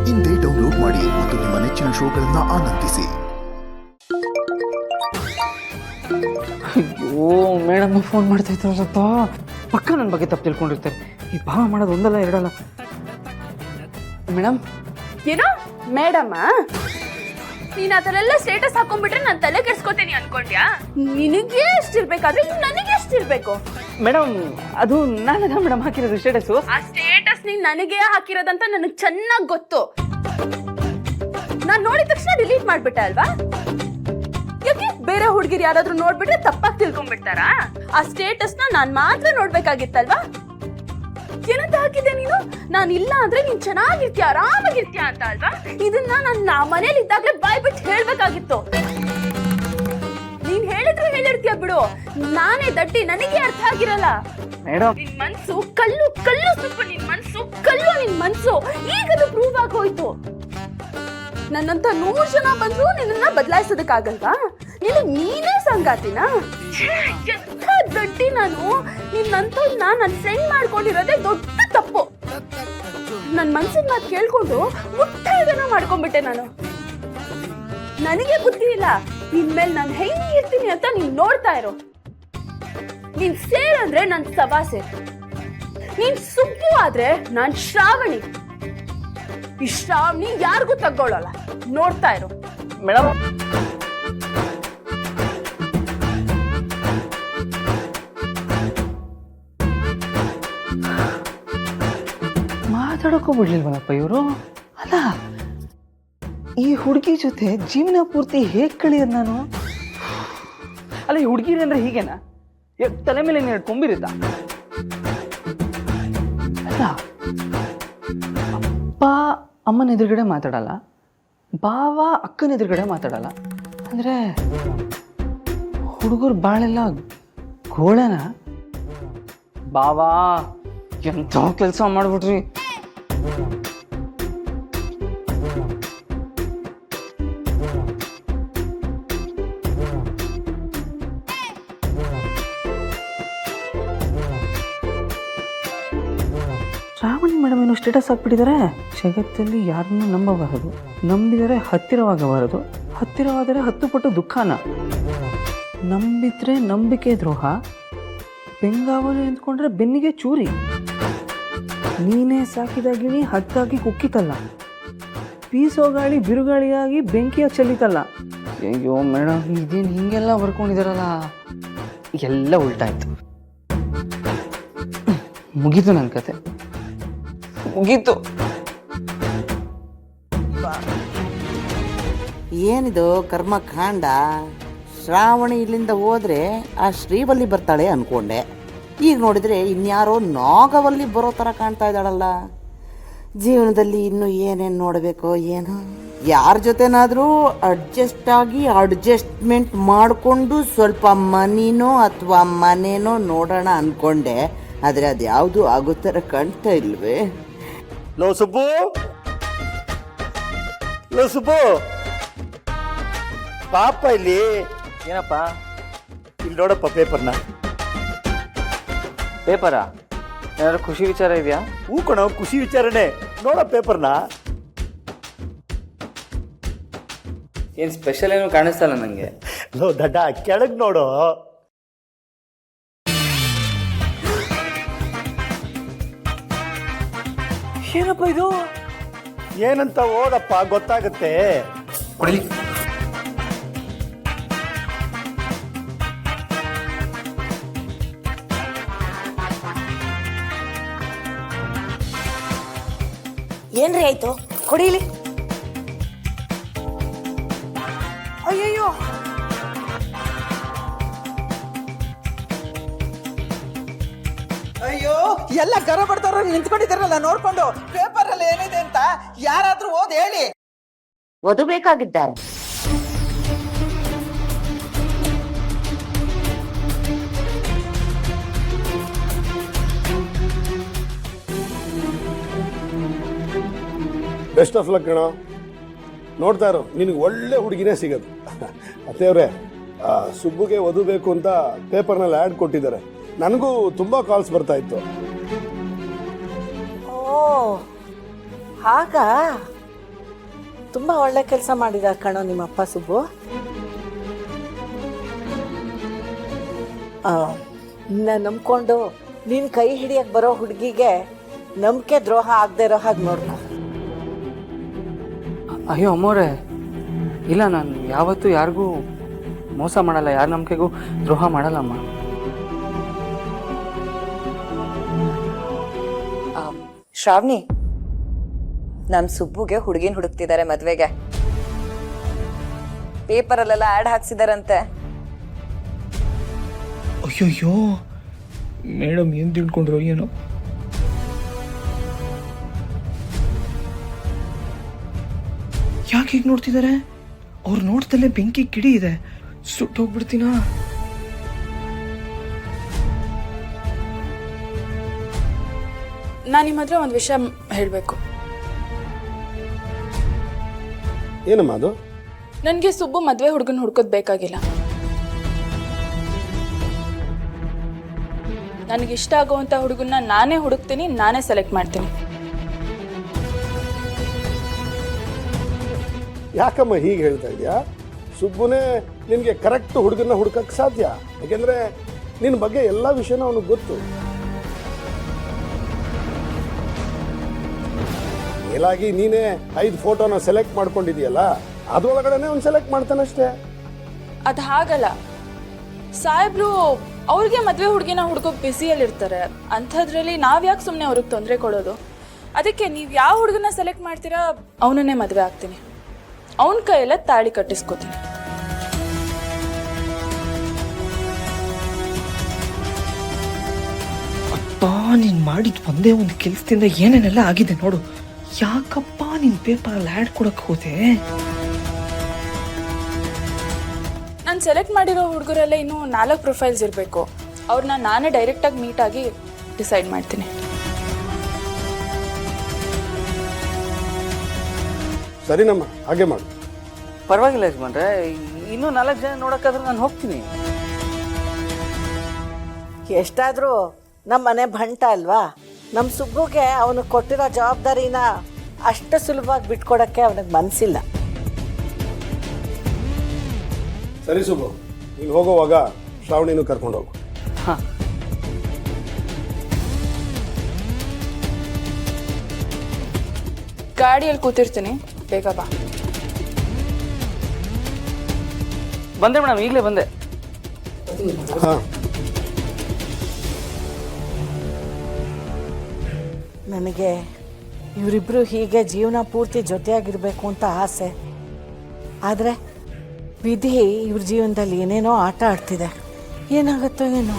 ಇಂದೇ ಡೌನ್ಲೋಡ್ ಮಾಡಿ ಮತ್ತು ನಿಮ್ಮ ನೆಚ್ಚಿನ ಶೋಗಳನ್ನು ಆನಂದಿಸಿ. ಅಯ್ಯೋ ಮೇಡಮ್ ಫೋನ್ ಮಾಡ್ತಾ ಇದ್ದಾರಪ್ಪ. ಪಕ್ಕ ನನ್ನ ಬಗ್ಗೆ ತಪ್ಪು ತಿಳ್ಕೊಂಡಿರ್ತಾರೆ. ಈ ಭಾವ ಮಾಡೋದು ಒಂದಲ್ಲ ಎರಡಲ್ಲ. ಮೇಡಮ್ ಏನೋ ಮೇಡಮ್ಮ, ನೀನ್ ಆ ಥರ ಎಲ್ಲ ಸ್ಟೇಟಸ್ ಹಾಕೊಂಡ್ಬಿಟ್ರೆ ನಾನು ತಲೆ ಕೆಡ್ಸ್ಕೊತೀನಿ ಅನ್ಕೊಂಡ್ಯಾ? ನಿನಗೆ ಎಷ್ಟಿರ್ಬೇಕಾದ್ರೆ ನನಗೆ ಎಷ್ಟಿರ್ಬೇಕು? ಮೇಡಮ್ ಅದು ನಾನಲ್ಲ ಮೇಡಮ್ ಹಾಕಿರೋದು ಸ್ಟೇಟಸ್. ಆ ಸ್ಟೇಟಸ್ ನೀನ್ ನನಗೆ ಹಾಕಿರೋದಂತ ನನಗೆ ಚೆನ್ನಾಗಿ ಗೊತ್ತು. ನಾನ್ ನೋಡಿದ ತಕ್ಷಣ ಡಿಲೀಟ್ ಮಾಡ್ಬಿಟ್ಟೆ ಅಲ್ವಾ? ಯಾಕೆ ಬೇರೆ ಹುಡುಗಿರು ಯಾರಾದ್ರೂ ನೋಡ್ಬಿಟ್ರೆ ತಪ್ಪಾಗಿ ತಿಳ್ಕೊಂಡ್ಬಿಡ್ತಾರಾ? ಆ ಸ್ಟೇಟಸ್ ನಾನ್ ಮಾತ್ರ ನೋಡ್ಬೇಕಾಗಿತ್ತಲ್ವಾ? ಏನಂತ ಹಾಕಿದ್ದೆ ನೀನು? ನಾನು ಇಲ್ಲ ಅಂದ್ರೆ ನೀನ್ ಚೆನ್ನಾಗಿರ್ತೀಯ, ಆರಾಮಾಗಿರ್ತೀಯ ಅಂತ ಅಲ್ವಾ? ಇದನ್ನ ನಾನು ಮನೇಲಿ ಇದ್ದಾಗಲೇ ಬಾಯ್ ಬಿಟ್ಟು ಹೇಳ್ಬೇಕಾಗಿತ್ತು. ನೀನ್ ಹೇಳಿದ್ರೆ ಹೇಳಿರ್ತೀಯ ಬಿಡು, ನಾನೇ ದಡ್ಡಿ, ನನಗೆ ಅರ್ಥ ಆಗಿರಲ್ಲ. ಮೇಡಮ್ ನಿನ್ ಮನ್ಸು ಕಲ್ಲು ಕಲ್ಲು ಸುಪ್ಪು, ನಿನ್ ಮನ್ಸು ಕಲ್ಲು, ನಿನ್ ಮನ್ಸು ಈಗದು ಪ್ರೂವ್ ಆಗೋಯ್ತು. ನನ್ನಂತ 100 ಜನ ಬಂದ್ರು ನಿನ್ನ ಬದಲಾಯಿಸೋದಕ್ಕಾಗಲ್ವಾ? ನೀನೇ ಸಂಗಾತಿನ? ಎಂಥ ದಡ್ಡಿ ನಾನು. ನಿನ್ನಂತವ್ನ ನನ್ನ ಫ್ರೆಂಡ್ ಮಾಡ್ಕೊಂಡಿರೋದೇ ದೊಡ್ಡ ತಪ್ಪು. ನನ್ ಮನ್ಸಿನ ಮಾತು ಕೇಳ್ಕೊಂಡು ಮುಟ್ಟೈದನ ಮಾಡ್ಕೊಂಡ್ಬಿಟ್ಟೆ ನಾನು. ನನಗೆ ಬುದ್ಧಿ ಇಲ್ಲ. ಇನ್ಮೇಲೆ ನಾನು ಹೆಂಗಿರ್ತೀನಿ ಅಂತ ನೀನ್ ನೋಡ್ತಾ ಇರೋ. ನೀನ್ ಸೇರಂದ್ರೆ ನನ್ ಸವಾಸೆ, ನೀನ್ ಸುಬ್ಬು ಆದ್ರೆ ನಾನ್ ಶ್ರಾವಣಿ. ಈ ಶ್ರಾವಣಿ ಯಾರಿಗೂ ತಗೊಳ್ಳಲ್ಲ, ನೋಡ್ತಾ ಇರೋ. ಮೇಡಮ್ ಮಾತಾಡೋಕ್ಕೂ ಬಿಡ್ಲಿಲ್ವಲ್ಲಪ್ಪ ಇವರು. ಅಲ್ಲ ಈ ಹುಡುಗಿ ಜೊತೆ ಜೀವನ ಪೂರ್ತಿ ಹೇಗೆ ಕಳಿಯೋದು ನಾನು? ಅಲ್ಲ ಈ ಹುಡುಗಿರಿ ಅಂದ್ರೆ ಹೀಗೇನಾ? ತಲೆ ಮೇಲೆ ನೀನು ಕೊಂಬಿರುತ್ತಾ? ಅಲ್ಲ ಅಪ್ಪ ಅಮ್ಮನ ಎದುರುಗಡೆ ಮಾತಾಡಲ್ಲ, ಬಾವ ಅಕ್ಕನ ಎದುರುಗಡೆ ಮಾತಾಡಲ್ಲ ಅಂದ್ರೆ ಹುಡುಗರು ಬಾಳೆಲ್ಲ ಗೋಳನ? ಬಾವಾ ಎಂಥ ಕೆಲಸ ಮಾಡ್ಬಿಟ್ರಿ. ಶ್ರಾವಣಿ ಮೇಡಮ್ ಏನು ಸ್ಟೇಟಸ್ ಹಾಕ್ಬಿಟ್ಟಿದ್ದಾರೆ. ಜಗತ್ತಲ್ಲಿ ಯಾರನ್ನು ನಂಬಬಾರದು, ನಂಬಿದರೆ ಹತ್ತಿರವಾಗಬಾರದು, ಹತ್ತಿರವಾದರೆ 10 ಪಟ್ಟು ದುಃಖನ. ನಂಬಿದ್ರೆ ನಂಬಿಕೆ ದ್ರೋಹ, ಬೆಂಗಾವಲು ಎಂದ್ಕೊಂಡ್ರೆ ಬೆನ್ನಿಗೆ ಚೂರಿ. ನೀನೇ ಸಾಕಿದ ಗಿಣಿ ಹತ್ತಾಗಿ ಕುಕ್ಕಿತಲ್ಲ, ಬೀಸೋ ಗಾಳಿ ಬಿರುಗಾಳಿಯಾಗಿ ಬೆಂಕಿಯ ಚೆಲ್ಲಿತಲ್ಲ. ಅಯ್ಯೋ ಮೇಡಮ್ ಇದೇನು ಹಿಂಗೆಲ್ಲ ಬರ್ಕೊಂಡಿದಾರಲ್ಲ, ಎಲ್ಲ ಉಲ್ಟಾಯ್ತು. ಮುಗೀತು ನನ್ನ ಕತೆ, ಮುಗೀತು. ಏನಿದು ಕರ್ಮಕಾಂಡ? ಶ್ರಾವಣಿ ಇಲ್ಲಿಂದ ಹೋದ್ರೆ ಆ ಶ್ರೀವಲ್ಲಿ ಬರ್ತಾಳೆ ಅನ್ಕೊಂಡೆ. ಈಗ ನೋಡಿದ್ರೆ ಇನ್ಯಾರೋ ನಾಗವಲ್ಲಿ ಬರೋ ಥರ ಕಾಣ್ತಾ ಇದ್ದಾಳಲ್ಲ. ಜೀವನದಲ್ಲಿ ಇನ್ನೂ ಏನೇನು ನೋಡಬೇಕೋ ಏನೋ. ಯಾರ ಜೊತೆನಾದರೂ ಅಡ್ಜಸ್ಟ್ ಆಗಿ ಅಡ್ಜಸ್ಟ್ಮೆಂಟ್ ಮಾಡಿಕೊಂಡು ಸ್ವಲ್ಪ ಮನಿನೋ ಅಥವಾ ಮನೇನೋ ನೋಡೋಣ ಅಂದ್ಕೊಂಡೆ. ಆದರೆ ಅದು ಯಾವುದು ಆಗೋ ಥರ ಕಾಣ್ತಾ ಇಲ್ವೇ? ಲೋ ಸುಬ್ಬು, ಲೋ ಸುಬ್ಬು, ಪಾಪ ಇಲ್ಲಿ. ಏನಪ್ಪ? ಇಲ್ಲಿ ನೋಡಪ್ಪ ಪೇಪರ್ನ. ಪೇಪರಾ? ಏನಾದ್ರು ಖುಷಿ ವಿಚಾರ ಇದೆಯಾ? ಹೂ ಕಣೋ, ಖುಷಿ ವಿಚಾರನೆ. ನೋಡ ಪೇಪರ್ನ. ಏನು ಸ್ಪೆಷಲ್ ಏನು ಕಾಣಿಸ್ತಲ್ಲ ನನಗೆ. ಲೋ ದಡ್ಡ, ಕೆಳಗೆ ನೋಡು. ಏನಪ್ಪ ಇದು? ಏನಂತ ಓದಪ್ಪ, ಗೊತ್ತಾಗುತ್ತೆ. ಏನ್ರಿ ಆಯ್ತು? ಕೊಡಿಲಿ. ಅಯ್ಯಯ್ಯೋ, ಅಯ್ಯೋ ಎಲ್ಲ ಕರ ಬರ್ತಾರ ನಿಂತ್ಕೊಂಡಿದ್ದಾರಲ್ಲ ನೋಡ್ಕೊಂಡು. ಪೇಪರ್ ಅಲ್ಲಿ ಏನಿದೆ ಅಂತ ಯಾರಾದ್ರೂ ಓದ್ ಹೇಳಿ. ವಧು ಬೇಕಾಗಿದ್ದಾರೆ. ಬೆಸ್ಟ್ ಆಫ್ ಲಕ್ ಕಣ. ನೋಡ್ತಾ ಇರೋ, ನಿನಗೆ ಒಳ್ಳೆ ಹುಡುಗಿನೇ ಸಿಗೋದು. ಅತ್ತೆಯವ್ರೆ, ಸುಬ್ಬುಗೆ ವಧು ಬೇಕು ಅಂತ ಪೇಪರ್ನಲ್ಲಿ ಆ್ಯಡ್ ಕೊಟ್ಟಿದ್ದಾರೆ. ನನಗೂ ತುಂಬ ಕಾಲ್ಸ್ ಬರ್ತಾ ಇತ್ತು. ಓ ಹಾಗ ತುಂಬ ಒಳ್ಳೆ ಕೆಲಸ ಮಾಡಿದ ಕಣೋ ನಿಮ್ಮಪ್ಪ ಸುಬ್ಬು. ನಂಬ್ಕೊಂಡು ನೀನು ಕೈ ಹಿಡಿಯಕ್ಕೆ ಬರೋ ಹುಡುಗಿಗೆ ನಂಬಿಕೆ ದ್ರೋಹ ಆಗದೆ ಇರೋ ಹಾಗೆ ನೋಡ್ಕೊ. ಅಯ್ಯೋ ಅಮ್ಮೋರೆ, ಇಲ್ಲ ನಾನು ಯಾವತ್ತೂ ಯಾರಿಗೂ ಮೋಸ ಮಾಡಲ್ಲ, ಯಾರ ನಂಬಿಕೆಗೂ ದ್ರೋಹ ಮಾಡಲ್ಲಮ್ಮ. ಶ್ರಾವಣಿ, ನಮ್ಮ ಸುಬ್ಬುಗೆ ಹುಡುಗಿನ ಹುಡುಕ್ತಿದ್ದಾರೆ ಮದ್ವೆಗೆ. ಪೇಪರಲ್ಲೆಲ್ಲ ಆ್ಯಡ್ ಹಾಕ್ಸಿದಾರಂತೆ. ಅಯ್ಯೋಯ್ಯೋ, ಮೇಡಮ್ ಏನು ತಿಳ್ಕೊಂಡ್ರು ಏನೋ. ಯಾಕೆ ಹೀಗೆ ನೋಡ್ತಿದ್ದಾರೆ? ಅವ್ರು ನೋಡ್ತಲ್ಲೇ ಬೆಂಕಿ ಕಿಡಿ ಇದೆ, ಸುಟ್ಟೋಗ್ಬಿಡ್ತೀನಾ? ನಾನು ನಿಮ್ಮ ಹತ್ರ ಒಂದು ವಿಷಯ ಹೇಳಬೇಕು. ಏನಮ್ಮ ಅದು? ನನಗೆ ಸುಬ್ಬು ಮದುವೆ ಹುಡುಗನ ಹುಡ್ಕೋದು ಬೇಕಾಗಿಲ್ಲ. ನನಗಿಷ್ಟ ಆಗುವಂಥ ಹುಡುಗನ್ನ ನಾನೇ ಹುಡುಕ್ತೀನಿ, ನಾನೇ ಸೆಲೆಕ್ಟ್ ಮಾಡ್ತೀನಿ. ಯಾಕಮ್ಮ ಹೀಗೆ ಹೇಳ್ತಾ ಇದೆಯಾ? ಸುಬ್ಬುನೇ ನಿನಗೆ ಕರೆಕ್ಟ್ ಹುಡುಗನ್ನ ಹುಡುಕಕ್ಕೆ ಸಾಧ್ಯ. ಯಾಕೆಂದರೆ ನಿನ್ನ ಬಗ್ಗೆ ಎಲ್ಲ ವಿಷಯನೂ ಅವನಿಗೆ ಗೊತ್ತು. ಮೇಲಾಗಿ ನೀನೇ 5 ಫೋಟೋನ ಸೆಲೆಕ್ಟ್ ಮಾಡ್ಕೊಂಡಿದೆಯಲ್ಲ, ಅದರೊಳಗಡೆನೆ ಅವ್ನು ಸೆಲೆಕ್ಟ್ ಮಾಡ್ತಾನಷ್ಟೇ. ಅದು ಹಾಗಲ್ಲ ಸಾಹೇಬ್ರು, ಅವ್ರಿಗೆ ಮದುವೆ ಹುಡುಗಿನ ಹುಡುಕೋಕೆ ಬ್ಯುಸಿಯಲ್ಲಿರ್ತಾರೆ. ಅಂಥದ್ರಲ್ಲಿ ನಾವು ಯಾಕೆ ಸುಮ್ಮನೆ ಅವ್ರಿಗೆ ತೊಂದರೆ ಕೊಡೋದು? ಅದಕ್ಕೆ ನೀವು ಯಾವ ಹುಡುಗನ ಸೆಲೆಕ್ಟ್ ಮಾಡ್ತೀರಾ ಅವನನ್ನೇ ಮದುವೆ ಆಗ್ತೀನಿ, ಅವನ ಕೈಯೆಲ್ಲ ತಾಳಿ ಕಟ್ಟಿಸ್ಕೋತೀನಿ. ಅಪ್ಪ, ನೀನು ಮಾಡಿದ ಒಂದೇ ಒಂದು ಕೆಲಸದಿಂದ ಏನೇನೆಲ್ಲ ಆಗಿದೆ ನೋಡು. ಯಾಕಪ್ಪ ನಿನ್ನ ಪೇಪರಲ್ಲಿ ಆ್ಯಡ್ ಕೊಡಕ್ಕೆ ಹೋದೆ? ನಾನು ಸೆಲೆಕ್ಟ್ ಮಾಡಿರೋ ಹುಡುಗರಲ್ಲೇ ಇನ್ನೂ 4 ಪ್ರೊಫೈಲ್ಸ್ ಇರಬೇಕು. ಅವ್ರನ್ನ ನಾನೇ ಡೈರೆಕ್ಟಾಗಿ ಮೀಟ್ ಆಗಿ ಡಿಸೈಡ್ ಮಾಡ್ತೀನಿ. ಸರಿನಮ್ಮ, ಹಾಗೆ ಮಾಡು. ಪರವಾಗಿಲ್ಲ ಯಜಮಾನ್ರೆ, ಇನ್ನೂ 4 ಜನ ನೋಡೋಕ್ಕಾದ್ರೆ ನಾನು ಹೋಗ್ತೀನಿ. ಎಷ್ಟಾದರೂ ನಮ್ಮ ಮನೆ ಭಂಟ ಅಲ್ವಾ? ನಮ್ಮ ಸುಬ್ಬುಗೆ ಅವನು ಕೊಟ್ಟಿರೋ ಜವಾಬ್ದಾರಿನ ಅಷ್ಟು ಸುಲಭವಾಗಿ ಬಿಟ್ಕೊಡೋಕ್ಕೆ ಅವನಿಗೆ ಮನಸ್ಸಿಲ್ಲ. ಸರಿ ಸುಬ್ಬು, ನೀನು ಹೋಗೋವಾಗ ಶ್ರಾವಣಿನೂ ಕರ್ಕೊಂಡು ಹೋಗು. ಹಾಂ, ಗಾಡಿಯಲ್ಲಿ ಕೂತಿರ್ತೀನಿ, ಬೇಗ ಬಾ. ಬಂದೆ ಮೇಡಮ್, ಈಗಲೇ ಬಂದೆ. ಹಾಂ, ನನಗೆ ಇವರಿಬ್ಬರು ಹೀಗೆ ಜೀವನ ಪೂರ್ತಿ ಜೊತೆಯಾಗಿರಬೇಕು ಅಂತ ಆಸೆ. ಆದರೆ ವಿಧಿ ಇವ್ರ ಜೀವನದಲ್ಲಿ ಏನೇನೋ ಆಟ ಆಡ್ತಿದೆ. ಏನಾಗುತ್ತೋ ಏನೋ.